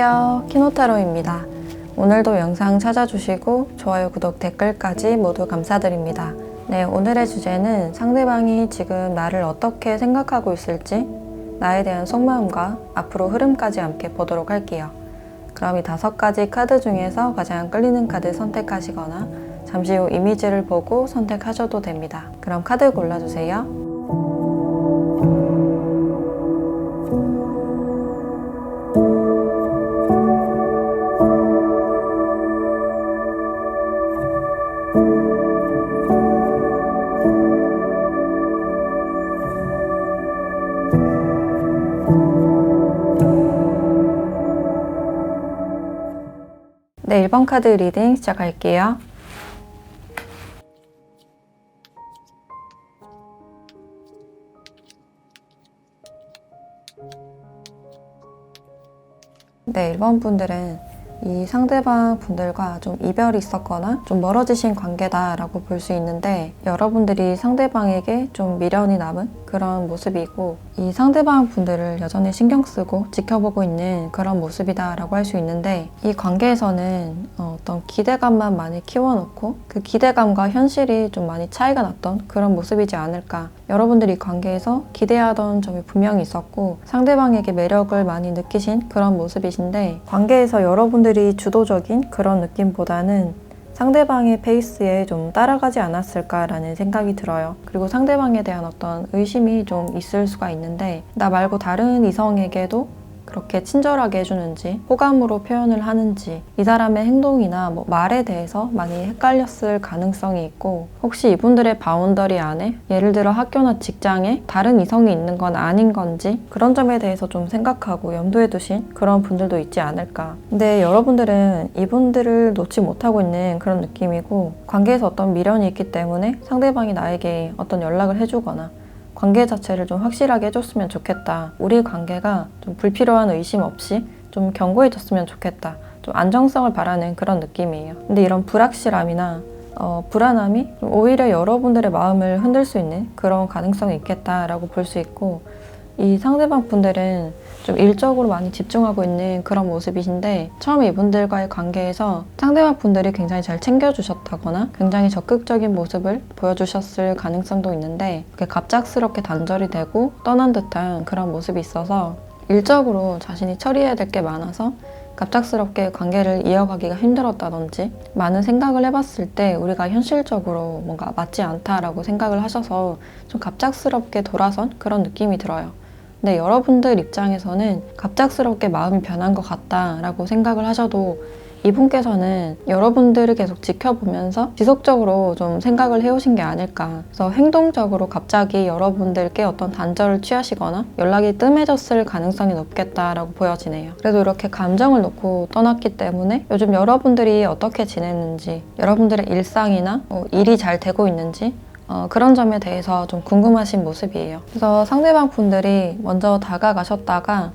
안녕하세요. 키노타로입니다. 오늘도 영상 찾아주시고 좋아요, 구독, 댓글까지 모두 감사드립니다. 네, 오늘의 주제는 상대방이 지금 나를 어떻게 생각하고 있을지, 나에 대한 속마음과 앞으로 흐름까지 함께 보도록 할게요. 그럼 이 5가지 카드 중에서 가장 끌리는 카드 선택하시거나 잠시 후 이미지를 보고 선택하셔도 됩니다. 그럼 카드 골라주세요. 네, 1번 카드 리딩 시작할게요. 네, 1번 분들은 이 상대방 분들과 좀 이별이 있었거나 좀 멀어지신 관계다라고 볼 수 있는데, 여러분들이 상대방에게 좀 미련이 남은 그런 모습이고, 이 상대방 분들을 여전히 신경 쓰고 지켜보고 있는 그런 모습이다라고 할 수 있는데, 이 관계에서는 어떤 기대감만 많이 키워놓고 그 기대감과 현실이 좀 많이 차이가 났던 그런 모습이지 않을까. 여러분들이 이 관계에서 기대하던 점이 분명히 있었고 상대방에게 매력을 많이 느끼신 그런 모습이신데, 관계에서 여러분들이 주도적인 그런 느낌보다는 상대방의 페이스에 좀 따라가지 않았을까라는 생각이 들어요. 그리고 상대방에 대한 어떤 의심이 좀 있을 수가 있는데, 나 말고 다른 이성에게도 그렇게 친절하게 해주는지, 호감으로 표현을 하는지, 이 사람의 행동이나 말에 대해서 많이 헷갈렸을 가능성이 있고, 혹시 이분들의 바운더리 안에 예를 들어 학교나 직장에 다른 이성이 있는 건 아닌 건지, 그런 점에 대해서 좀 생각하고 염두에 두신 그런 분들도 있지 않을까. 근데 여러분들은 이분들을 놓지 못하고 있는 그런 느낌이고, 관계에서 어떤 미련이 있기 때문에 상대방이 나에게 어떤 연락을 해주거나 관계 자체를 좀 확실하게 해줬으면 좋겠다. 우리 관계가 좀 불필요한 의심 없이 좀 견고해졌으면 좋겠다. 좀 안정성을 바라는 그런 느낌이에요. 근데 이런 불확실함이나 불안함이 좀 오히려 여러분들의 마음을 흔들 수 있는 그런 가능성이 있겠다라고 볼 수 있고, 이 상대방 분들은 좀 일적으로 많이 집중하고 있는 그런 모습이신데, 처음에 이분들과의 관계에서 상대방 분들이 굉장히 잘 챙겨주셨다거나 굉장히 적극적인 모습을 보여주셨을 가능성도 있는데, 그게 갑작스럽게 단절이 되고 떠난 듯한 그런 모습이 있어서 일적으로 자신이 처리해야 될 게 많아서 갑작스럽게 관계를 이어가기가 힘들었다든지, 많은 생각을 해봤을 때 우리가 현실적으로 뭔가 맞지 않다라고 생각을 하셔서 좀 갑작스럽게 돌아선 그런 느낌이 들어요. 근데 여러분들 입장에서는 갑작스럽게 마음이 변한 것 같다라고 생각을 하셔도, 이분께서는 여러분들을 계속 지켜보면서 지속적으로 좀 생각을 해오신 게 아닐까. 그래서 행동적으로 갑자기 여러분들께 어떤 단절을 취하시거나 연락이 뜸해졌을 가능성이 높겠다라고 보여지네요. 그래도 이렇게 감정을 놓고 떠났기 때문에 요즘 여러분들이 어떻게 지냈는지, 여러분들의 일상이나 일이 잘 되고 있는지 그런 점에 대해서 좀 궁금하신 모습이에요. 그래서 상대방 분들이 먼저 다가가셨다가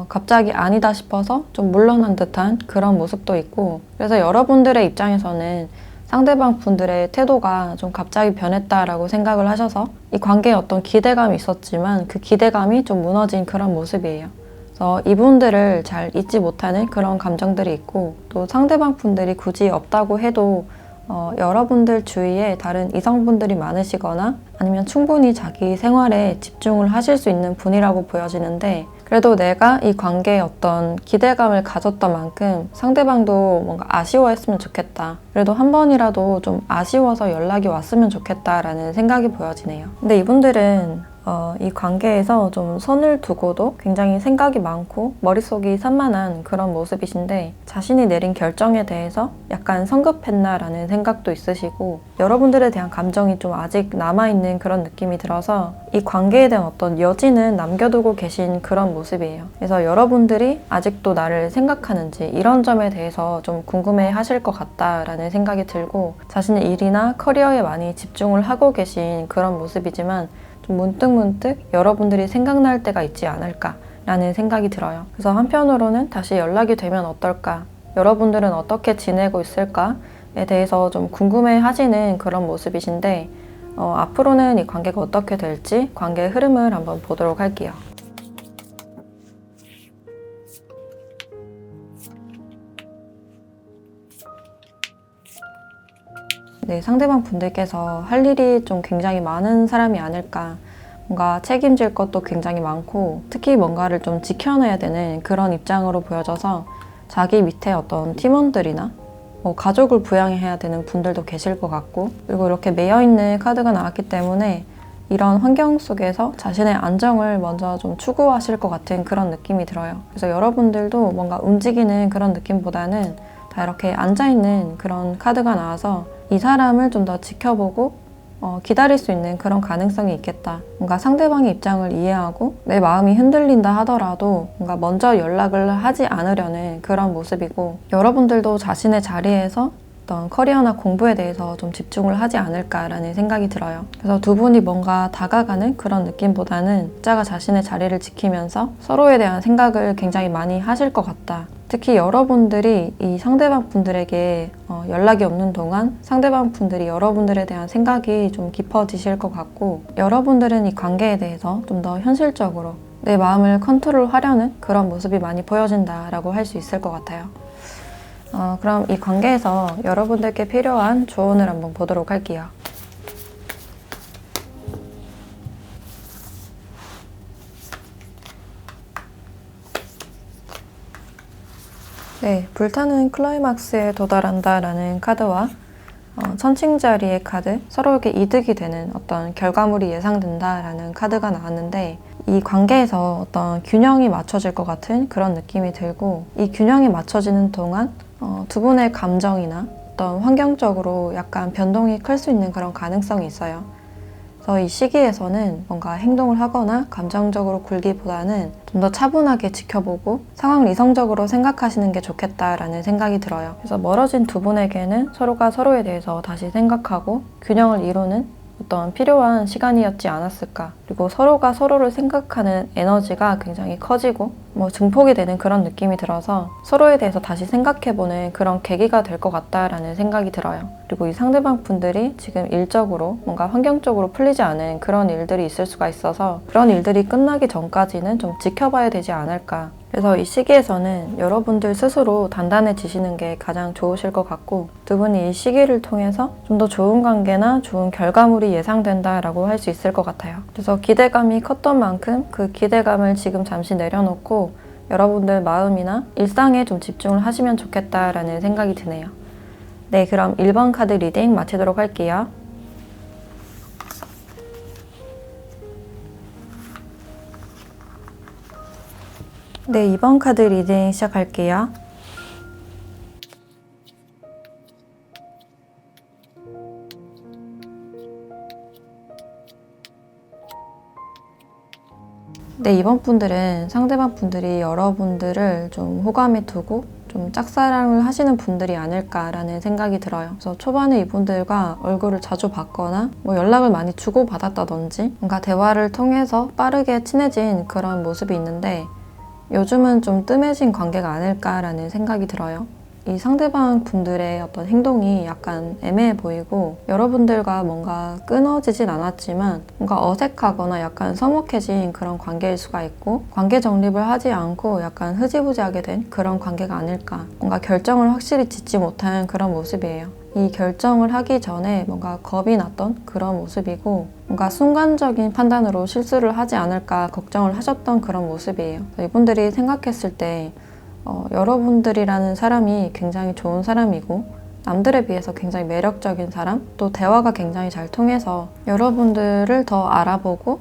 갑자기 아니다 싶어서 좀 물러난 듯한 그런 모습도 있고, 그래서 여러분들의 입장에서는 상대방 분들의 태도가 좀 갑자기 변했다라고 생각을 하셔서 이 관계에 어떤 기대감이 있었지만 그 기대감이 좀 무너진 그런 모습이에요. 그래서 이분들을 잘 잊지 못하는 그런 감정들이 있고, 또 상대방 분들이 굳이 없다고 해도 여러분들 주위에 다른 이성분들이 많으시거나 아니면 충분히 자기 생활에 집중을 하실 수 있는 분이라고 보여지는데, 그래도 내가 이 관계에 어떤 기대감을 가졌던 만큼 상대방도 뭔가 아쉬워했으면 좋겠다. 그래도 한 번이라도 좀 아쉬워서 연락이 왔으면 좋겠다라는 생각이 보여지네요. 근데 이분들은 이 관계에서 좀 선을 두고도 굉장히 생각이 많고 머릿속이 산만한 그런 모습이신데, 자신이 내린 결정에 대해서 약간 성급했나라는 생각도 있으시고, 여러분들에 대한 감정이 좀 아직 남아있는 그런 느낌이 들어서 이 관계에 대한 어떤 여지는 남겨두고 계신 그런 모습이에요. 그래서 여러분들이 아직도 나를 생각하는지 이런 점에 대해서 좀 궁금해 하실 것 같다라는 생각이 들고, 자신의 일이나 커리어에 많이 집중을 하고 계신 그런 모습이지만 좀 문득문득 여러분들이 생각날 때가 있지 않을까라는 생각이 들어요. 그래서 한편으로는 다시 연락이 되면 어떨까? 여러분들은 어떻게 지내고 있을까에 대해서 좀 궁금해 하시는 그런 모습이신데, 앞으로는 이 관계가 어떻게 될지 관계의 흐름을 한번 보도록 할게요. 네, 상대방 분들께서 할 일이 좀 굉장히 많은 사람이 아닐까. 뭔가 책임질 것도 굉장히 많고 특히 뭔가를 좀 지켜내야 되는 그런 입장으로 보여져서 자기 밑에 어떤 팀원들이나 뭐 가족을 부양해야 되는 분들도 계실 것 같고, 그리고 이렇게 매여있는 카드가 나왔기 때문에 이런 환경 속에서 자신의 안정을 먼저 좀 추구하실 것 같은 그런 느낌이 들어요. 그래서 여러분들도 뭔가 움직이는 그런 느낌보다는 다 이렇게 앉아있는 그런 카드가 나와서 이 사람을 좀 더 지켜보고 기다릴 수 있는 그런 가능성이 있겠다. 뭔가 상대방의 입장을 이해하고 내 마음이 흔들린다 하더라도 뭔가 먼저 연락을 하지 않으려는 그런 모습이고, 여러분들도 자신의 자리에서 어떤 커리어나 공부에 대해서 좀 집중을 하지 않을까라는 생각이 들어요. 그래서 두 분이 뭔가 다가가는 그런 느낌보다는 각자가 자신의 자리를 지키면서 서로에 대한 생각을 굉장히 많이 하실 것 같다. 특히 여러분들이 이 상대방 분들에게 연락이 없는 동안 상대방 분들이 여러분들에 대한 생각이 좀 깊어지실 것 같고, 여러분들은 이 관계에 대해서 좀 더 현실적으로 내 마음을 컨트롤하려는 그런 모습이 많이 보여진다라고 할 수 있을 것 같아요. 그럼 이 관계에서 여러분들께 필요한 조언을 한번 보도록 할게요. 네, 불타는 클라이막스에 도달한다라는 카드와 천칭자리의 카드, 서로에게 이득이 되는 어떤 결과물이 예상된다라는 카드가 나왔는데, 이 관계에서 어떤 균형이 맞춰질 것 같은 그런 느낌이 들고, 이 균형이 맞춰지는 동안 두 분의 감정이나 어떤 환경적으로 약간 변동이 클 수 있는 그런 가능성이 있어요. 그래서 이 시기에서는 뭔가 행동을 하거나 감정적으로 굴기보다는 좀 더 차분하게 지켜보고 상황을 이성적으로 생각하시는 게 좋겠다라는 생각이 들어요. 그래서 멀어진 두 분에게는 서로가 서로에 대해서 다시 생각하고 균형을 이루는 어떤 필요한 시간이었지 않았을까. 그리고 서로가 서로를 생각하는 에너지가 굉장히 커지고 증폭이 되는 그런 느낌이 들어서 서로에 대해서 다시 생각해보는 그런 계기가 될 것 같다라는 생각이 들어요. 그리고 이 상대방 분들이 지금 일적으로 뭔가 환경적으로 풀리지 않은 그런 일들이 있을 수가 있어서 그런 일들이 끝나기 전까지는 좀 지켜봐야 되지 않을까. 그래서 이 시기에서는 여러분들 스스로 단단해지시는 게 가장 좋으실 것 같고, 두 분이 이 시기를 통해서 좀 더 좋은 관계나 좋은 결과물이 예상된다라고 할 수 있을 것 같아요. 그래서 기대감이 컸던 만큼 그 기대감을 지금 잠시 내려놓고 여러분들 마음이나 일상에 좀 집중을 하시면 좋겠다라는 생각이 드네요. 네, 그럼 1번 카드 리딩 마치도록 할게요. 네, 2번 카드 리딩 시작할게요. 네, 이번 분들은 상대방 분들이 여러분들을 좀 호감에 두고 좀 짝사랑을 하시는 분들이 아닐까라는 생각이 들어요. 그래서 초반에 이분들과 얼굴을 자주 봤거나 연락을 많이 주고받았다든지 뭔가 대화를 통해서 빠르게 친해진 그런 모습이 있는데, 요즘은 좀 뜸해진 관계가 아닐까라는 생각이 들어요. 이 상대방 분들의 어떤 행동이 약간 애매해 보이고, 여러분들과 뭔가 끊어지진 않았지만 뭔가 어색하거나 약간 서먹해진 그런 관계일 수가 있고, 관계 정립을 하지 않고 약간 흐지부지하게 된 그런 관계가 아닐까. 뭔가 결정을 확실히 짓지 못한 그런 모습이에요. 이 결정을 하기 전에 뭔가 겁이 났던 그런 모습이고, 뭔가 순간적인 판단으로 실수를 하지 않을까 걱정을 하셨던 그런 모습이에요. 이분들이 생각했을 때 여러분들이라는 사람이 굉장히 좋은 사람이고, 남들에 비해서 굉장히 매력적인 사람, 또 대화가 굉장히 잘 통해서 여러분들을 더 알아보고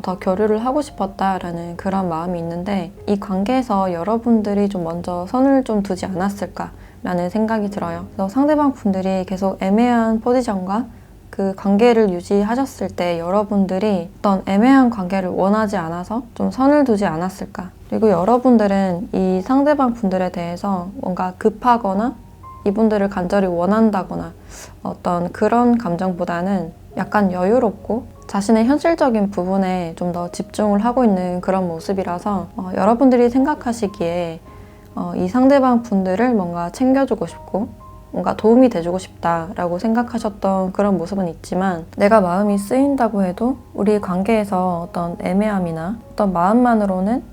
더 교류를 하고 싶었다라는 그런 마음이 있는데, 이 관계에서 여러분들이 좀 먼저 선을 좀 두지 않았을까라는 생각이 들어요. 그래서 상대방 분들이 계속 애매한 포지션과 그 관계를 유지하셨을 때 여러분들이 어떤 애매한 관계를 원하지 않아서 좀 선을 두지 않았을까. 그리고 여러분들은 이 상대방 분들에 대해서 뭔가 급하거나 이분들을 간절히 원한다거나 어떤 그런 감정보다는 약간 여유롭고 자신의 현실적인 부분에 좀 더 집중을 하고 있는 그런 모습이라서 여러분들이 생각하시기에 이 상대방 분들을 뭔가 챙겨주고 싶고 뭔가 도움이 돼주고 싶다라고 생각하셨던 그런 모습은 있지만, 내가 마음이 쓰인다고 해도 우리 관계에서 어떤 애매함이나 어떤 마음만으로는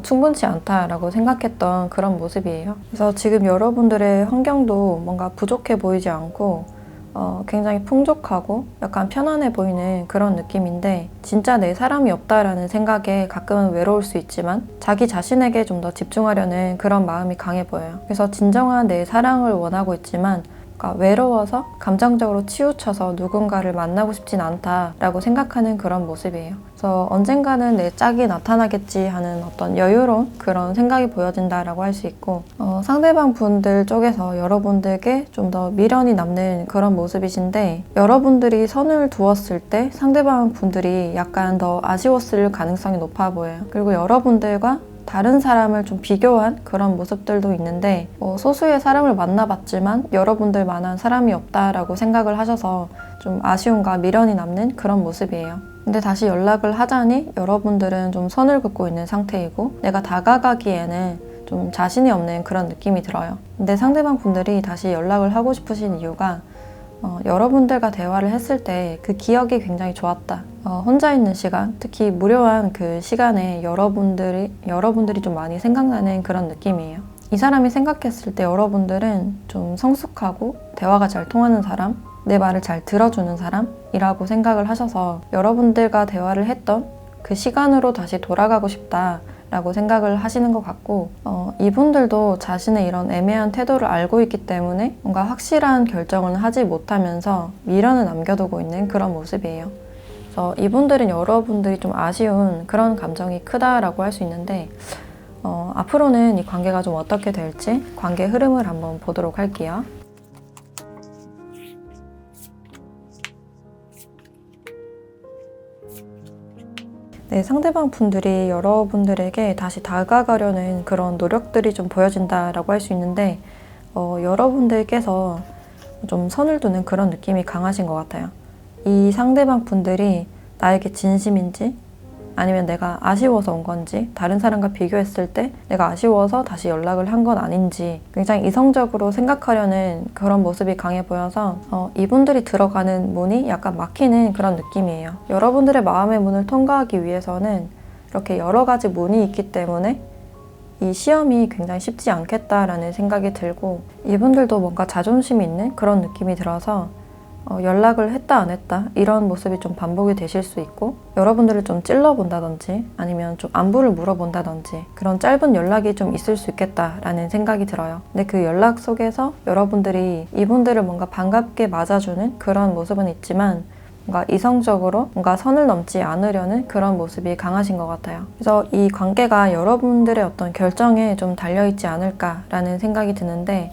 충분치 않다라고 생각했던 그런 모습이에요. 그래서 지금 여러분들의 환경도 뭔가 부족해 보이지 않고 굉장히 풍족하고 약간 편안해 보이는 그런 느낌인데 진짜 내 사람이 없다라는 생각에 가끔은 외로울 수 있지만 자기 자신에게 좀 더 집중하려는 그런 마음이 강해 보여요. 그래서 진정한 내 사랑을 원하고 있지만 외로워서 감정적으로 치우쳐서 누군가를 만나고 싶진 않다라고 생각하는 그런 모습이에요. 그래서 언젠가는 내 짝이 나타나겠지 하는 어떤 여유로운 그런 생각이 보여진다라고 할 수 있고 상대방 분들 쪽에서 여러분들께 좀 더 미련이 남는 그런 모습이신데 여러분들이 선을 두었을 때 상대방 분들이 약간 더 아쉬웠을 가능성이 높아 보여요. 그리고 여러분들과 다른 사람을 좀 비교한 그런 모습들도 있는데 소수의 사람을 만나봤지만 여러분들만한 사람이 없다라고 생각을 하셔서 좀 아쉬움과 미련이 남는 그런 모습이에요. 근데 다시 연락을 하자니 여러분들은 좀 선을 긋고 있는 상태이고 내가 다가가기에는 좀 자신이 없는 그런 느낌이 들어요. 근데 상대방 분들이 다시 연락을 하고 싶으신 이유가 여러분들과 대화를 했을 때 그 기억이 굉장히 좋았다. 혼자 있는 시간, 특히 무료한 그 시간에 여러분들이 좀 많이 생각나는 그런 느낌이에요. 이 사람이 생각했을 때 여러분들은 좀 성숙하고 대화가 잘 통하는 사람, 내 말을 잘 들어주는 사람이라고 생각을 하셔서 여러분들과 대화를 했던 그 시간으로 다시 돌아가고 싶다. 라고 생각을 하시는 것 같고 이분들도 자신의 이런 애매한 태도를 알고 있기 때문에 뭔가 확실한 결정을 하지 못하면서 미련을 남겨두고 있는 그런 모습이에요. 그래서 이분들은 여러분들이 좀 아쉬운 그런 감정이 크다라고 할 수 있는데 앞으로는 이 관계가 좀 어떻게 될지 관계 흐름을 한번 보도록 할게요. 네, 상대방 분들이 여러분들에게 다시 다가가려는 그런 노력들이 좀 보여진다라고 할 수 있는데 여러분들께서 좀 선을 두는 그런 느낌이 강하신 것 같아요. 이 상대방 분들이 나에게 진심인지 아니면 내가 아쉬워서 온 건지 다른 사람과 비교했을 때 내가 아쉬워서 다시 연락을 한 건 아닌지 굉장히 이성적으로 생각하려는 그런 모습이 강해 보여서 이분들이 들어가는 문이 약간 막히는 그런 느낌이에요. 여러분들의 마음의 문을 통과하기 위해서는 이렇게 여러 가지 문이 있기 때문에 이 시험이 굉장히 쉽지 않겠다라는 생각이 들고 이분들도 뭔가 자존심이 있는 그런 느낌이 들어서 연락을 했다 안 했다 이런 모습이 좀 반복이 되실 수 있고 여러분들을 좀 찔러본다든지 아니면 좀 안부를 물어본다든지 그런 짧은 연락이 좀 있을 수 있겠다라는 생각이 들어요. 근데 그 연락 속에서 여러분들이 이분들을 뭔가 반갑게 맞아주는 그런 모습은 있지만 뭔가 이성적으로 뭔가 선을 넘지 않으려는 그런 모습이 강하신 것 같아요. 그래서 이 관계가 여러분들의 어떤 결정에 좀 달려있지 않을까라는 생각이 드는데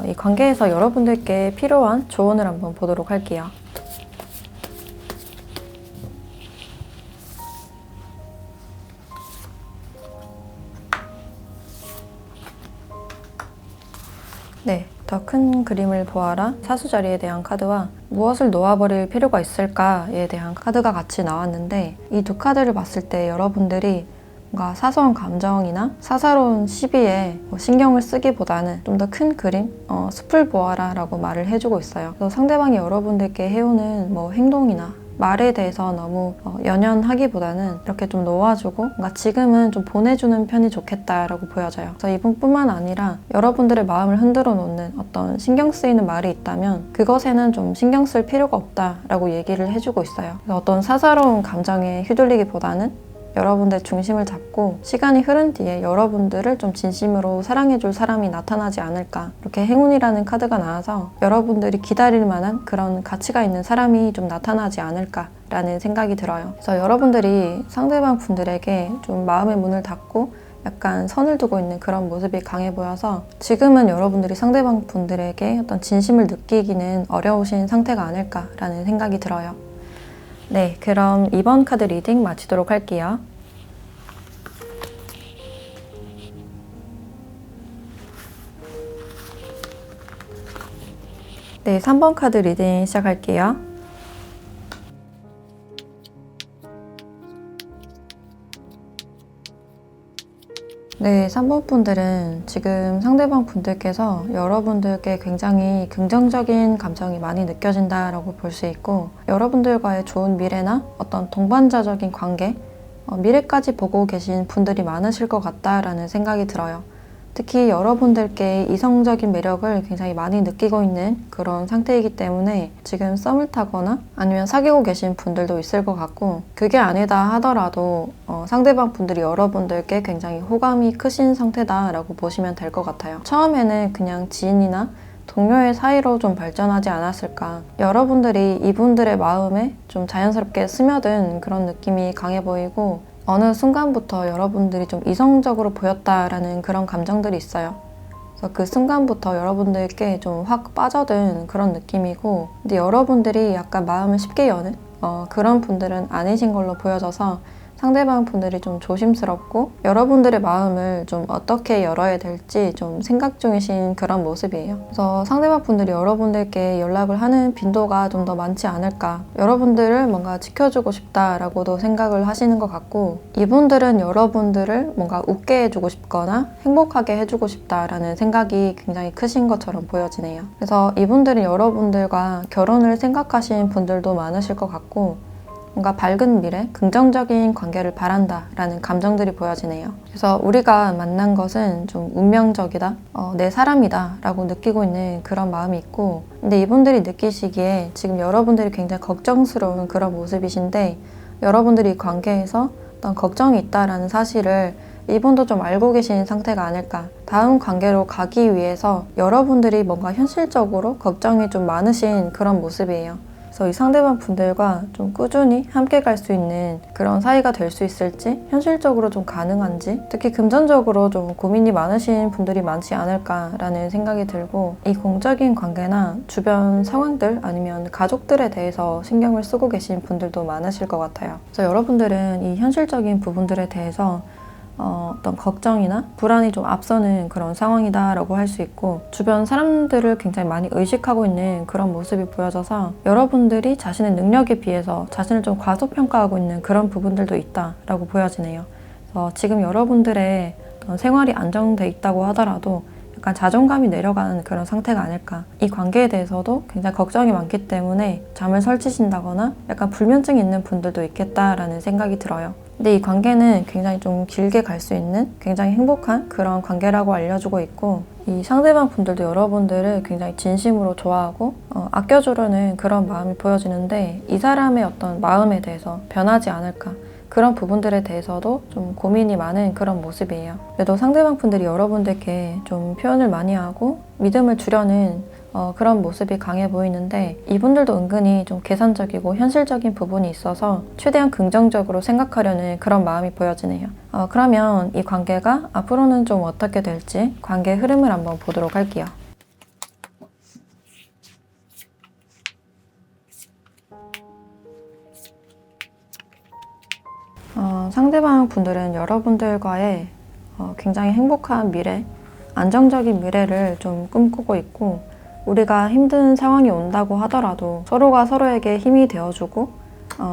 이 관계에서 여러분들께 필요한 조언을 한번 보도록 할게요. 네, 더 큰 그림을 보아라 사수자리에 대한 카드와 무엇을 놓아버릴 필요가 있을까에 대한 카드가 같이 나왔는데 이 두 카드를 봤을 때 여러분들이 뭔가 사소한 감정이나 사사로운 시비에 신경을 쓰기보다는 좀 더 큰 그림, 숲을 보아라 라고 말을 해주고 있어요. 그래서 상대방이 여러분들께 해오는 행동이나 말에 대해서 너무 연연하기보다는 이렇게 좀 놓아주고 뭔가 지금은 좀 보내주는 편이 좋겠다라고 보여져요. 그래서 이분뿐만 아니라 여러분들의 마음을 흔들어 놓는 어떤 신경 쓰이는 말이 있다면 그것에는 좀 신경 쓸 필요가 없다라고 얘기를 해주고 있어요. 그래서 어떤 사사로운 감정에 휘둘리기보다는 여러분들 중심을 잡고 시간이 흐른 뒤에 여러분들을 좀 진심으로 사랑해줄 사람이 나타나지 않을까 이렇게 행운이라는 카드가 나와서 여러분들이 기다릴 만한 그런 가치가 있는 사람이 좀 나타나지 않을까라는 생각이 들어요. 그래서 여러분들이 상대방 분들에게 좀 마음의 문을 닫고 약간 선을 두고 있는 그런 모습이 강해 보여서 지금은 여러분들이 상대방 분들에게 어떤 진심을 느끼기는 어려우신 상태가 아닐까라는 생각이 들어요. 네, 그럼 이번 카드 리딩 마치도록 할게요. 네, 3번 카드 리딩 시작할게요. 네, 3번 분들은 지금 상대방 분들께서 여러분들께 굉장히 긍정적인 감정이 많이 느껴진다라고 볼 수 있고 여러분들과의 좋은 미래나 어떤 동반자적인 관계, 미래까지 보고 계신 분들이 많으실 것 같다라는 생각이 들어요. 특히 여러분들께 이성적인 매력을 굉장히 많이 느끼고 있는 그런 상태이기 때문에 지금 썸을 타거나 아니면 사귀고 계신 분들도 있을 것 같고, 그게 아니다 하더라도 상대방 분들이 여러분들께 굉장히 호감이 크신 상태다라고 보시면 될 것 같아요. 처음에는 그냥 지인이나 동료의 사이로 좀 발전하지 않았을까. 여러분들이 이분들의 마음에 좀 자연스럽게 스며든 그런 느낌이 강해 보이고, 어느 순간부터 여러분들이 좀 이성적으로 보였다라는 그런 감정들이 있어요. 그래서 그 순간부터 여러분들께 좀 확 빠져든 그런 느낌이고, 근데 여러분들이 약간 마음을 쉽게 여는 그런 분들은 아니신 걸로 보여져서 상대방 분들이 좀 조심스럽고 여러분들의 마음을 좀 어떻게 열어야 될지 좀 생각 중이신 그런 모습이에요. 그래서 상대방 분들이 여러분들께 연락을 하는 빈도가 좀 더 많지 않을까. 여러분들을 뭔가 지켜주고 싶다라고도 생각을 하시는 것 같고, 이분들은 여러분들을 뭔가 웃게 해주고 싶거나 행복하게 해주고 싶다라는 생각이 굉장히 크신 것처럼 보여지네요. 그래서 이분들은 여러분들과 결혼을 생각하신 분들도 많으실 것 같고, 뭔가 밝은 미래, 긍정적인 관계를 바란다라는 감정들이 보여지네요. 그래서 우리가 만난 것은 좀 운명적이다, 내 사람이다 라고 느끼고 있는 그런 마음이 있고, 근데 이분들이 느끼시기에 지금 여러분들이 굉장히 걱정스러운 그런 모습이신데, 여러분들이 이 관계에서 어떤 걱정이 있다라는 사실을 이분도 좀 알고 계신 상태가 아닐까. 다음 관계로 가기 위해서 여러분들이 뭔가 현실적으로 걱정이 좀 많으신 그런 모습이에요. 그래서 이 상대방 분들과 좀 꾸준히 함께 갈 수 있는 그런 사이가 될 수 있을지, 현실적으로 좀 가능한지, 특히 금전적으로 좀 고민이 많으신 분들이 많지 않을까라는 생각이 들고, 이 공적인 관계나 주변 상황들 아니면 가족들에 대해서 신경을 쓰고 계신 분들도 많으실 것 같아요. 그래서 여러분들은 이 현실적인 부분들에 대해서 어떤 걱정이나 불안이 좀 앞서는 그런 상황이다라고 할 수 있고, 주변 사람들을 굉장히 많이 의식하고 있는 그런 모습이 보여져서 여러분들이 자신의 능력에 비해서 자신을 좀 과소평가하고 있는 그런 부분들도 있다라고 보여지네요. 그래서 지금 여러분들의 어떤 생활이 안정돼 있다고 하더라도 약간 자존감이 내려가는 그런 상태가 아닐까. 이 관계에 대해서도 굉장히 걱정이 많기 때문에 잠을 설치신다거나 약간 불면증이 있는 분들도 있겠다라는 생각이 들어요. 근데 이 관계는 굉장히 좀 길게 갈 수 있는 굉장히 행복한 그런 관계라고 알려주고 있고, 이 상대방 분들도 여러분들을 굉장히 진심으로 좋아하고 아껴주려는 그런 마음이 보여지는데, 이 사람의 어떤 마음에 대해서 변하지 않을까, 그런 부분들에 대해서도 좀 고민이 많은 그런 모습이에요. 그래도 상대방 분들이 여러분들께 좀 표현을 많이 하고 믿음을 주려는 그런 모습이 강해 보이는데, 이분들도 은근히 좀 계산적이고 현실적인 부분이 있어서 최대한 긍정적으로 생각하려는 그런 마음이 보여지네요. 그러면 이 관계가 앞으로는 좀 어떻게 될지 관계의 흐름을 한번 보도록 할게요. 상대방 분들은 여러분들과의 굉장히 행복한 미래, 안정적인 미래를 좀 꿈꾸고 있고, 우리가 힘든 상황이 온다고 하더라도 서로가 서로에게 힘이 되어주고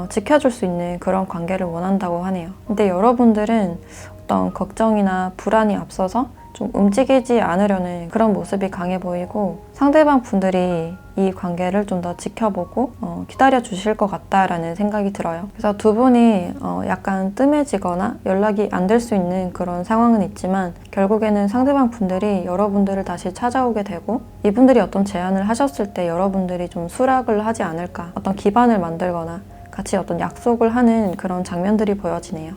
지켜줄 수 있는 그런 관계를 원한다고 하네요. 근데 여러분들은 어떤 걱정이나 불안이 앞서서 좀 움직이지 않으려는 그런 모습이 강해 보이고, 상대방 분들이 이 관계를 좀 더 지켜보고 기다려 주실 것 같다라는 생각이 들어요. 그래서 두 분이 약간 뜸해지거나 연락이 안 될 수 있는 그런 상황은 있지만, 결국에는 상대방 분들이 여러분들을 다시 찾아오게 되고, 이분들이 어떤 제안을 하셨을 때 여러분들이 좀 수락을 하지 않을까, 어떤 기반을 만들거나 같이 어떤 약속을 하는 그런 장면들이 보여지네요.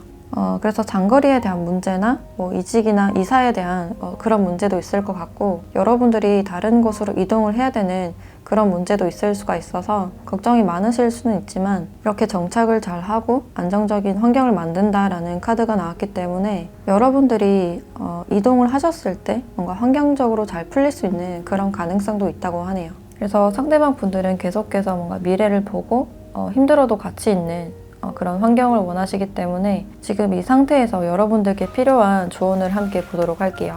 그래서 장거리에 대한 문제나 이직이나 이사에 대한 그런 문제도 있을 것 같고, 여러분들이 다른 곳으로 이동을 해야 되는 그런 문제도 있을 수가 있어서 걱정이 많으실 수는 있지만, 이렇게 정착을 잘 하고 안정적인 환경을 만든다라는 카드가 나왔기 때문에 여러분들이 이동을 하셨을 때 뭔가 환경적으로 잘 풀릴 수 있는 그런 가능성도 있다고 하네요. 그래서 상대방 분들은 계속해서 뭔가 미래를 보고 힘들어도 같이 있는 그런 환경을 원하시기 때문에 지금 이 상태에서 여러분들께 필요한 조언을 함께 보도록 할게요.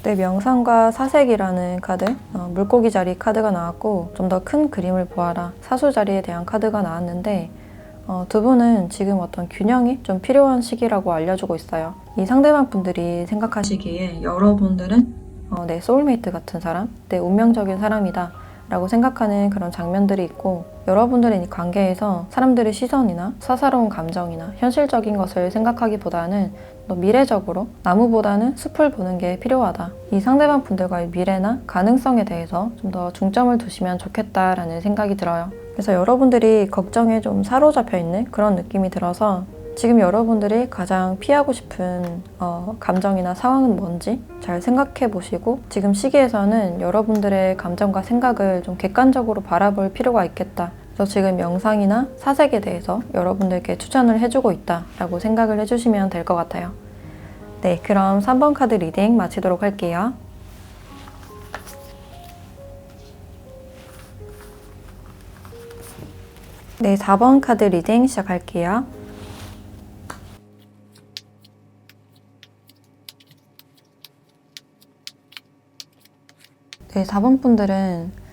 네, 명상과 사색이라는 카드, 물고기 자리 카드가 나왔고, 좀 더 큰 그림을 보아라, 사수 자리에 대한 카드가 나왔는데, 두 분은 지금 어떤 균형이 좀 필요한 시기라고 알려주고 있어요. 이 상대방 분들이 생각하시기에 여러분들은 내 소울메이트 같은 사람, 내 운명적인 사람이다 라고 생각하는 그런 장면들이 있고, 여러분들은 이 관계에서 사람들의 시선이나 사사로운 감정이나 현실적인 것을 생각하기보다는 더 미래적으로 나무보다는 숲을 보는 게 필요하다. 이 상대방 분들과의 미래나 가능성에 대해서 좀 더 중점을 두시면 좋겠다라는 생각이 들어요. 그래서 여러분들이 걱정에 좀 사로잡혀 있는 그런 느낌이 들어서 지금 여러분들이 가장 피하고 싶은 감정이나 상황은 뭔지 잘 생각해 보시고, 지금 시기에서는 여러분들의 감정과 생각을 좀 객관적으로 바라볼 필요가 있겠다. 그래서 지금 명상이나 사색에 대해서 여러분들께 추천을 해주고 있다라고 생각을 해주시면 될 것 같아요. 네, 그럼 3번 카드 리딩 마치도록 할게요. 네, 4번 카드 리딩 시작할게요. 네, 4번 분들은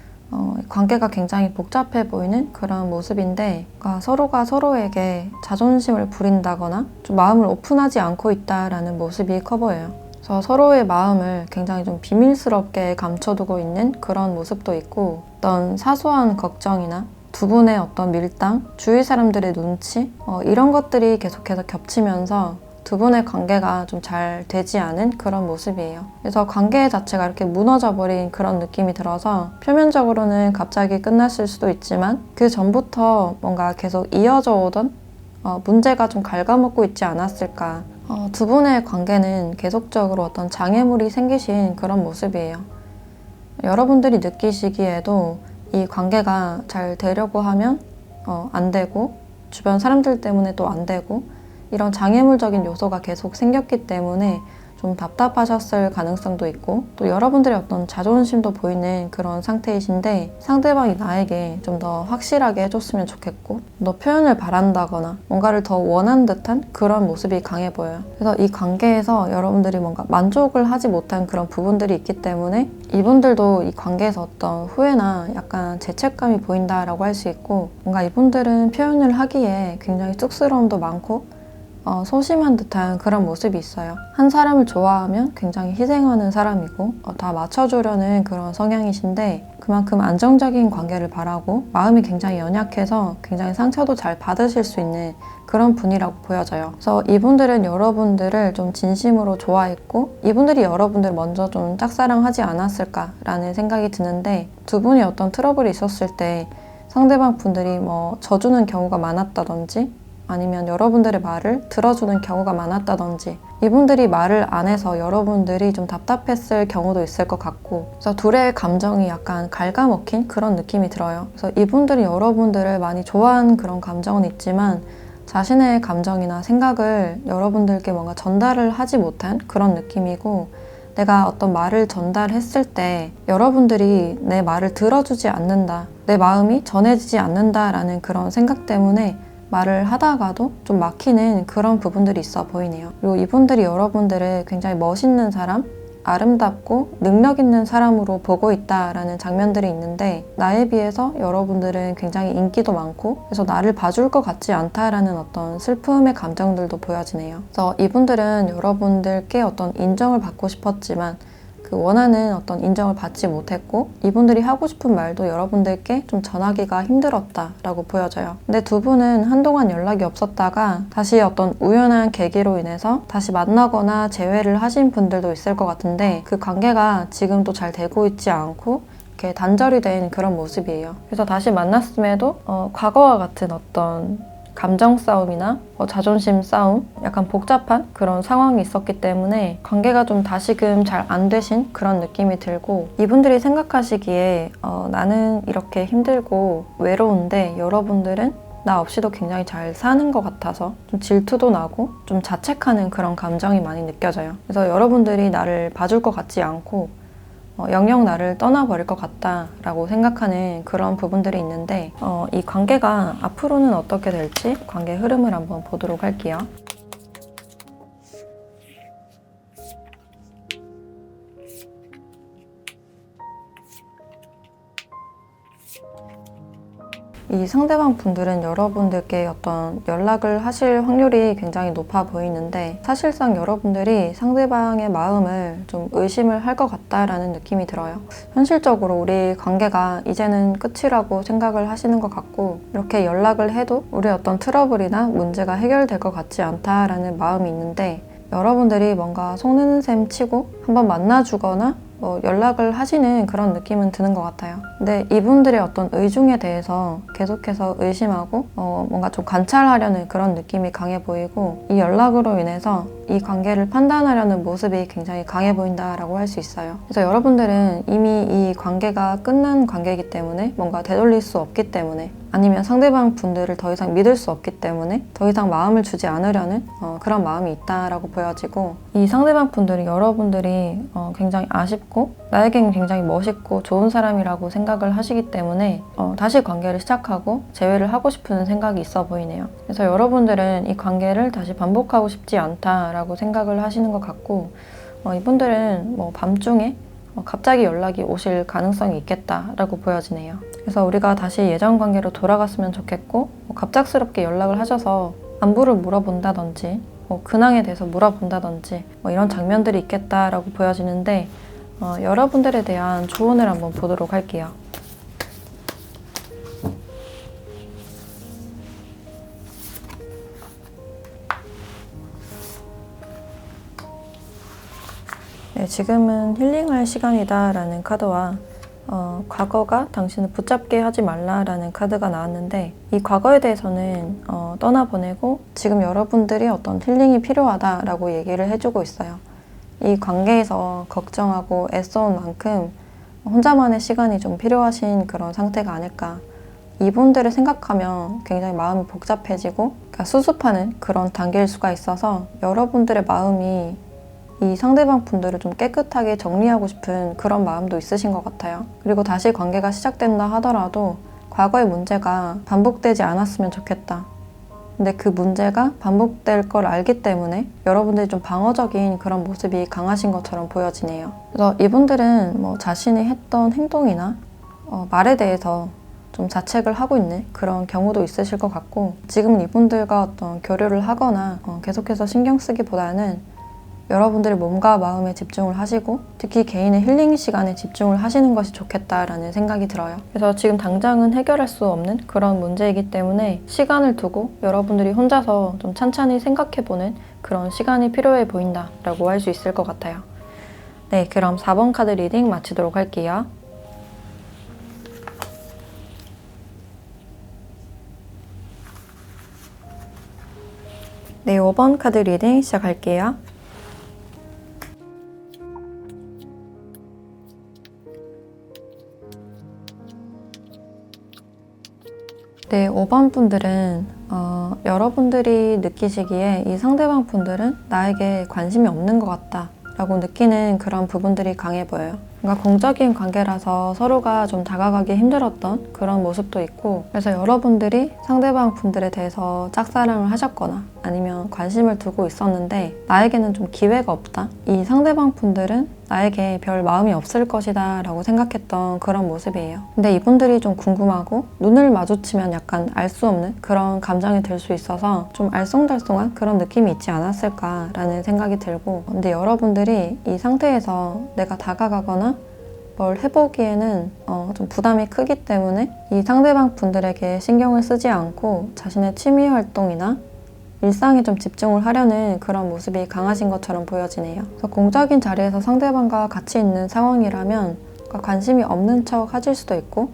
관계가 굉장히 복잡해 보이는 그런 모습인데, 그러니까 서로가 서로에게 자존심을 부린다거나 좀 마음을 오픈하지 않고 있다라는 모습이 커 보여요. 그래서 서로의 마음을 굉장히 좀 비밀스럽게 감춰두고 있는 그런 모습도 있고, 어떤 사소한 걱정이나 두 분의 어떤 밀당, 주위 사람들의 눈치, 이런 것들이 계속해서 겹치면서 두 분의 관계가 좀 잘 되지 않은 그런 모습이에요. 그래서 관계 자체가 이렇게 무너져 버린 그런 느낌이 들어서 표면적으로는 갑자기 끝났을 수도 있지만 그 전부터 뭔가 계속 이어져 오던 문제가 좀 갉아먹고 있지 않았을까. 두 분의 관계는 계속적으로 어떤 장애물이 생기신 그런 모습이에요. 여러분들이 느끼시기에도 이 관계가 잘 되려고 하면 안 되고, 주변 사람들 때문에 또 안 되고, 이런 장애물적인 요소가 계속 생겼기 때문에 좀 답답하셨을 가능성도 있고, 또 여러분들의 어떤 자존심도 보이는 그런 상태이신데, 상대방이 나에게 좀 더 확실하게 해줬으면 좋겠고, 더 표현을 바란다거나 뭔가를 더 원한 듯한 그런 모습이 강해 보여요. 그래서 이 관계에서 여러분들이 뭔가 만족을 하지 못한 그런 부분들이 있기 때문에 이분들도 이 관계에서 어떤 후회나 약간 죄책감이 보인다라고 할 수 있고, 뭔가 이분들은 표현을 하기에 굉장히 쑥스러움도 많고 소심한 듯한 그런 모습이 있어요. 한 사람을 좋아하면 굉장히 희생하는 사람이고, 다 맞춰주려는 그런 성향이신데, 그만큼 안정적인 관계를 바라고 마음이 굉장히 연약해서 굉장히 상처도 잘 받으실 수 있는 그런 분이라고 보여져요. 그래서 이분들은 여러분들을 좀 진심으로 좋아했고, 이분들이 여러분들 먼저 좀 짝사랑하지 않았을까라는 생각이 드는데, 두 분이 어떤 트러블이 있었을 때 상대방 분들이 져주는 경우가 많았다든지, 아니면 여러분들의 말을 들어주는 경우가 많았다든지, 이분들이 말을 안 해서 여러분들이 좀 답답했을 경우도 있을 것 같고, 그래서 둘의 감정이 약간 갉아먹힌 그런 느낌이 들어요. 그래서 이분들이 여러분들을 많이 좋아하는 그런 감정은 있지만 자신의 감정이나 생각을 여러분들께 뭔가 전달을 하지 못한 그런 느낌이고, 내가 어떤 말을 전달했을 때 여러분들이 내 말을 들어주지 않는다, 내 마음이 전해지지 않는다라는 그런 생각 때문에 말을 하다가도 좀 막히는 그런 부분들이 있어 보이네요. 그리고 이분들이 여러분들을 굉장히 멋있는 사람, 아름답고 능력 있는 사람으로 보고 있다라는 장면들이 있는데, 나에 비해서 여러분들은 굉장히 인기도 많고 그래서 나를 봐줄 것 같지 않다라는 어떤 슬픔의 감정들도 보여지네요. 그래서 이분들은 여러분들께 어떤 인정을 받고 싶었지만 그 원하는 어떤 인정을 받지 못했고, 이분들이 하고 싶은 말도 여러분들께 좀 전하기가 힘들었다라고 보여져요. 근데 두 분은 한동안 연락이 없었다가 다시 어떤 우연한 계기로 인해서 다시 만나거나 재회를 하신 분들도 있을 것 같은데, 그 관계가 지금도 잘 되고 있지 않고 이렇게 단절이 된 그런 모습이에요. 그래서 다시 만났음에도 과거와 같은 어떤 감정 싸움이나 자존심 싸움, 약간 복잡한 그런 상황이 있었기 때문에 관계가 좀 다시금 잘 안 되신 그런 느낌이 들고, 이분들이 생각하시기에 나는 이렇게 힘들고 외로운데 여러분들은 나 없이도 굉장히 잘 사는 것 같아서 좀 질투도 나고 좀 자책하는 그런 감정이 많이 느껴져요. 그래서 여러분들이 나를 봐줄 것 같지 않고 영영 나를 떠나버릴 것 같다라고 생각하는 그런 부분들이 있는데, 이 관계가 앞으로는 어떻게 될지 관계 흐름을 한번 보도록 할게요. 이 상대방 분들은 여러분들께 어떤 연락을 하실 확률이 굉장히 높아 보이는데 사실상 여러분들이 상대방의 마음을 좀 의심을 할 것 같다라는 느낌이 들어요. 현실적으로 우리 관계가 이제는 끝이라고 생각을 하시는 것 같고 이렇게 연락을 해도 우리의 어떤 트러블이나 문제가 해결될 것 같지 않다라는 마음이 있는데 여러분들이 뭔가 속는 셈 치고 한번 만나주거나 연락을 하시는 그런 느낌은 드는 것 같아요. 근데 이분들의 어떤 의중에 대해서 계속해서 의심하고 뭔가 좀 관찰하려는 그런 느낌이 강해 보이고 이 연락으로 인해서 이 관계를 판단하려는 모습이 굉장히 강해 보인다라고 할 수 있어요. 그래서 여러분들은 이미 이 관계가 끝난 관계이기 때문에 뭔가 되돌릴 수 없기 때문에 아니면 상대방 분들을 더 이상 믿을 수 없기 때문에 더 이상 마음을 주지 않으려는 그런 마음이 있다라고 보여지고 이 상대방 분들이 여러분들이 굉장히 아쉽고 나에겐 굉장히 멋있고 좋은 사람이라고 생각을 하시기 때문에 다시 관계를 시작하고 재회를 하고 싶은 생각이 있어 보이네요. 그래서 여러분들은 이 관계를 다시 반복하고 싶지 않다라고 생각을 하시는 것 같고 이분들은 밤중에 갑자기 연락이 오실 가능성이 있겠다라고 보여지네요. 그래서 우리가 다시 예전 관계로 돌아갔으면 좋겠고 갑작스럽게 연락을 하셔서 안부를 물어본다든지 근황에 대해서 물어본다든지 이런 장면들이 있겠다라고 보여지는데 여러분들에 대한 조언을 한번 보도록 할게요. 네, 지금은 힐링할 시간이다 라는 카드와 과거가 당신을 붙잡게 하지 말라 라는 카드가 나왔는데 이 과거에 대해서는 떠나보내고 지금 여러분들이 어떤 힐링이 필요하다 라고 얘기를 해주고 있어요. 이 관계에서 걱정하고 애써온 만큼 혼자만의 시간이 좀 필요하신 그런 상태가 아닐까. 이분들을 생각하면 굉장히 마음이 복잡해지고 그러니까 수습하는 그런 단계일 수가 있어서 여러분들의 마음이 이 상대방 분들을 좀 깨끗하게 정리하고 싶은 그런 마음도 있으신 것 같아요. 그리고 다시 관계가 시작된다 하더라도 과거의 문제가 반복되지 않았으면 좋겠다. 근데 그 문제가 반복될 걸 알기 때문에 여러분들이 좀 방어적인 그런 모습이 강하신 것처럼 보여지네요. 그래서 이분들은 자신이 했던 행동이나 말에 대해서 좀 자책을 하고 있는 그런 경우도 있으실 것 같고 지금은 이분들과 어떤 교류를 하거나 계속해서 신경 쓰기보다는 여러분들의 몸과 마음에 집중을 하시고 특히 개인의 힐링 시간에 집중을 하시는 것이 좋겠다라는 생각이 들어요. 그래서 지금 당장은 해결할 수 없는 그런 문제이기 때문에 시간을 두고 여러분들이 혼자서 좀 찬찬히 생각해보는 그런 시간이 필요해 보인다라고 할 수 있을 것 같아요. 네, 그럼 4번 카드 리딩 마치도록 할게요. 네, 5번 카드 리딩 시작할게요. 네, 5번 분들은 여러분들이 느끼시기에 이 상대방 분들은 나에게 관심이 없는 것 같다 라고 느끼는 그런 부분들이 강해 보여요. 뭔가 공적인 관계라서 서로가 좀 다가가기 힘들었던 그런 모습도 있고 그래서 여러분들이 상대방 분들에 대해서 짝사랑을 하셨거나 아니면 관심을 두고 있었는데 나에게는 좀 기회가 없다. 이 상대방 분들은 나에게 별 마음이 없을 것이다 라고 생각했던 그런 모습이에요. 근데 이분들이 좀 궁금하고 눈을 마주치면 약간 알 수 없는 그런 감정이 들 수 있어서 좀 알쏭달쏭한 그런 느낌이 있지 않았을까라는 생각이 들고 근데 여러분들이 이 상태에서 내가 다가가거나 뭘 해보기에는 좀 부담이 크기 때문에 이 상대방 분들에게 신경을 쓰지 않고 자신의 취미 활동이나 일상에 좀 집중을 하려는 그런 모습이 강하신 것처럼 보여지네요. 그래서 공적인 자리에서 상대방과 같이 있는 상황이라면 관심이 없는 척 하실 수도 있고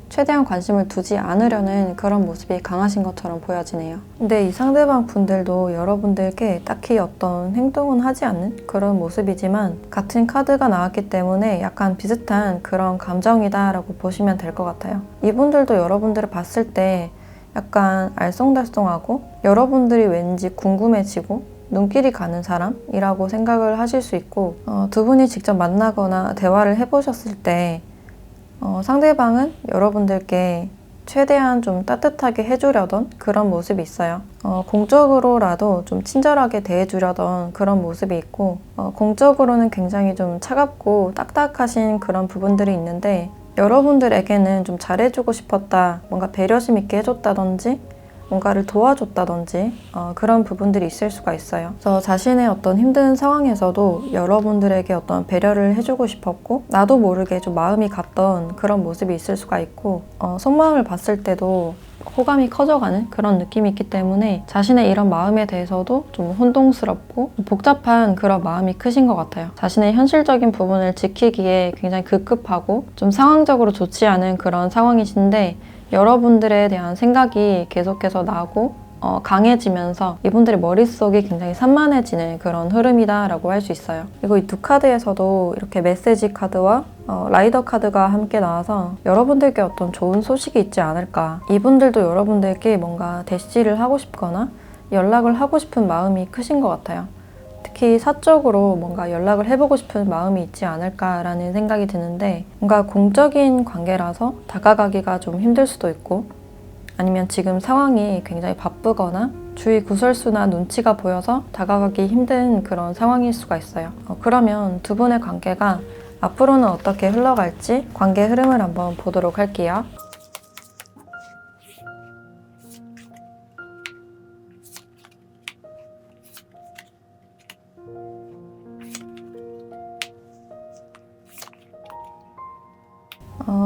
최대한 관심을 두지 않으려는 그런 모습이 강하신 것처럼 보여지네요. 근데 이 상대방 분들도 여러분들께 딱히 어떤 행동은 하지 않는 그런 모습이지만 같은 카드가 나왔기 때문에 약간 비슷한 그런 감정이다라고 보시면 될 것 같아요. 이분들도 여러분들을 봤을 때 약간 알쏭달쏭하고 여러분들이 왠지 궁금해지고 눈길이 가는 사람이라고 생각을 하실 수 있고 두 분이 직접 만나거나 대화를 해보셨을 때 상대방은 여러분들께 최대한 좀 따뜻하게 해주려던 그런 모습이 있어요. 공적으로라도 좀 친절하게 대해주려던 그런 모습이 있고 공적으로는 굉장히 좀 차갑고 딱딱하신 그런 부분들이 있는데 여러분들에게는 좀 잘해주고 싶었다, 뭔가 배려심 있게 해줬다든지 뭔가를 도와줬다든지 그런 부분들이 있을 수가 있어요. 그래서 자신의 어떤 힘든 상황에서도 여러분들에게 어떤 배려를 해주고 싶었고 나도 모르게 좀 마음이 갔던 그런 모습이 있을 수가 있고 속마음을 봤을 때도 호감이 커져가는 그런 느낌이 있기 때문에 자신의 이런 마음에 대해서도 좀 혼동스럽고 복잡한 그런 마음이 크신 것 같아요. 자신의 현실적인 부분을 지키기에 굉장히 급급하고 좀 상황적으로 좋지 않은 그런 상황이신데 여러분들에 대한 생각이 계속해서 나고 강해지면서 이분들의 머릿속이 굉장히 산만해지는 그런 흐름이다라고 할 수 있어요. 그리고 이 두 카드에서도 이렇게 메시지 카드와 라이더 카드가 함께 나와서 여러분들께 어떤 좋은 소식이 있지 않을까. 이분들도 여러분들께 뭔가 대시를 하고 싶거나 연락을 하고 싶은 마음이 크신 것 같아요. 특히 사적으로 뭔가 연락을 해보고 싶은 마음이 있지 않을까라는 생각이 드는데 뭔가 공적인 관계라서 다가가기가 좀 힘들 수도 있고 아니면 지금 상황이 굉장히 바쁘거나 주위 구설수나 눈치가 보여서 다가가기 힘든 그런 상황일 수가 있어요. 그러면 두 분의 관계가 앞으로는 어떻게 흘러갈지 관계 흐름을 한번 보도록 할게요.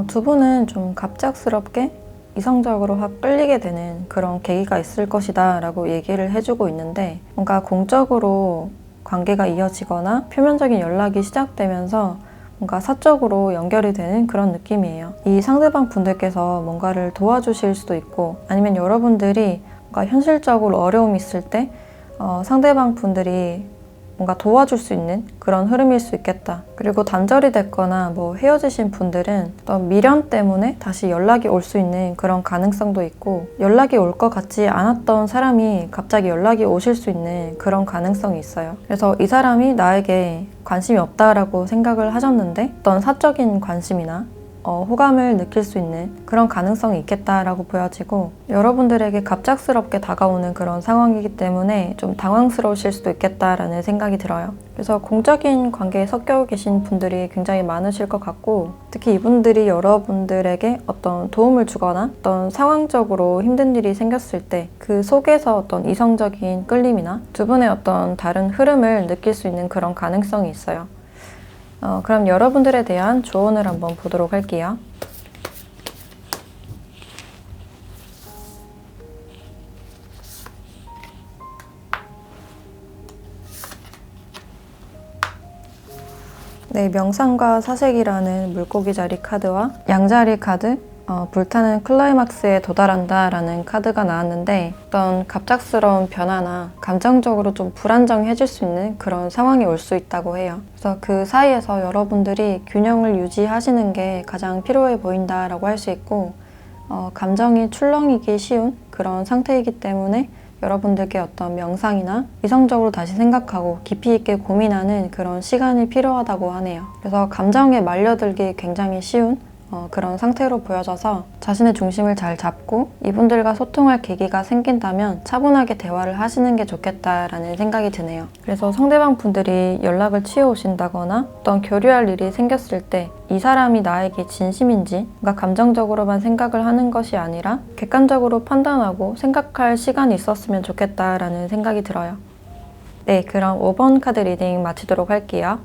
두 분은 좀 갑작스럽게 이성적으로 확 끌리게 되는 그런 계기가 있을 것이다 라고 얘기를 해주고 있는데 뭔가 공적으로 관계가 이어지거나 표면적인 연락이 시작되면서 뭔가 사적으로 연결이 되는 그런 느낌이에요. 이 상대방 분들께서 뭔가를 도와주실 수도 있고 아니면 여러분들이 뭔가 현실적으로 어려움이 있을 때 상대방 분들이 뭔가 도와줄 수 있는 그런 흐름일 수 있겠다. 그리고 단절이 됐거나 뭐 헤어지신 분들은 어떤 미련 때문에 다시 연락이 올 수 있는 그런 가능성도 있고 연락이 올 것 같지 않았던 사람이 갑자기 연락이 오실 수 있는 그런 가능성이 있어요. 그래서 이 사람이 나에게 관심이 없다라고 생각을 하셨는데 어떤 사적인 관심이나 호감을 느낄 수 있는 그런 가능성이 있겠다라고 보여지고 여러분들에게 갑작스럽게 다가오는 그런 상황이기 때문에 좀 당황스러우실 수도 있겠다라는 생각이 들어요. 그래서 공적인 관계에 섞여 계신 분들이 굉장히 많으실 것 같고 특히 이분들이 여러분들에게 어떤 도움을 주거나 어떤 상황적으로 힘든 일이 생겼을 때 그 속에서 어떤 이성적인 끌림이나 두 분의 어떤 다른 흐름을 느낄 수 있는 그런 가능성이 있어요. 그럼 여러분들에 대한 조언을 한번 보도록 할게요. 네, 명상과 사색이라는 물고기 자리 카드와 양자리 카드, 불타는 클라이막스에 도달한다 라는 카드가 나왔는데 어떤 갑작스러운 변화나 감정적으로 좀 불안정해질 수 있는 그런 상황이 올 수 있다고 해요. 그래서 그 사이에서 여러분들이 균형을 유지하시는 게 가장 필요해 보인다라고 할 수 있고 감정이 출렁이기 쉬운 그런 상태이기 때문에 여러분들께 어떤 명상이나 이성적으로 다시 생각하고 깊이 있게 고민하는 그런 시간이 필요하다고 하네요. 그래서 감정에 말려들기 굉장히 쉬운 그런 상태로 보여져서 자신의 중심을 잘 잡고 이분들과 소통할 계기가 생긴다면 차분하게 대화를 하시는 게 좋겠다라는 생각이 드네요. 그래서 상대방 분들이 연락을 취해 오신다거나 어떤 교류할 일이 생겼을 때 이 사람이 나에게 진심인지 뭔가 감정적으로만 생각을 하는 것이 아니라 객관적으로 판단하고 생각할 시간이 있었으면 좋겠다라는 생각이 들어요. 네, 그럼 5번 카드 리딩 마치도록 할게요.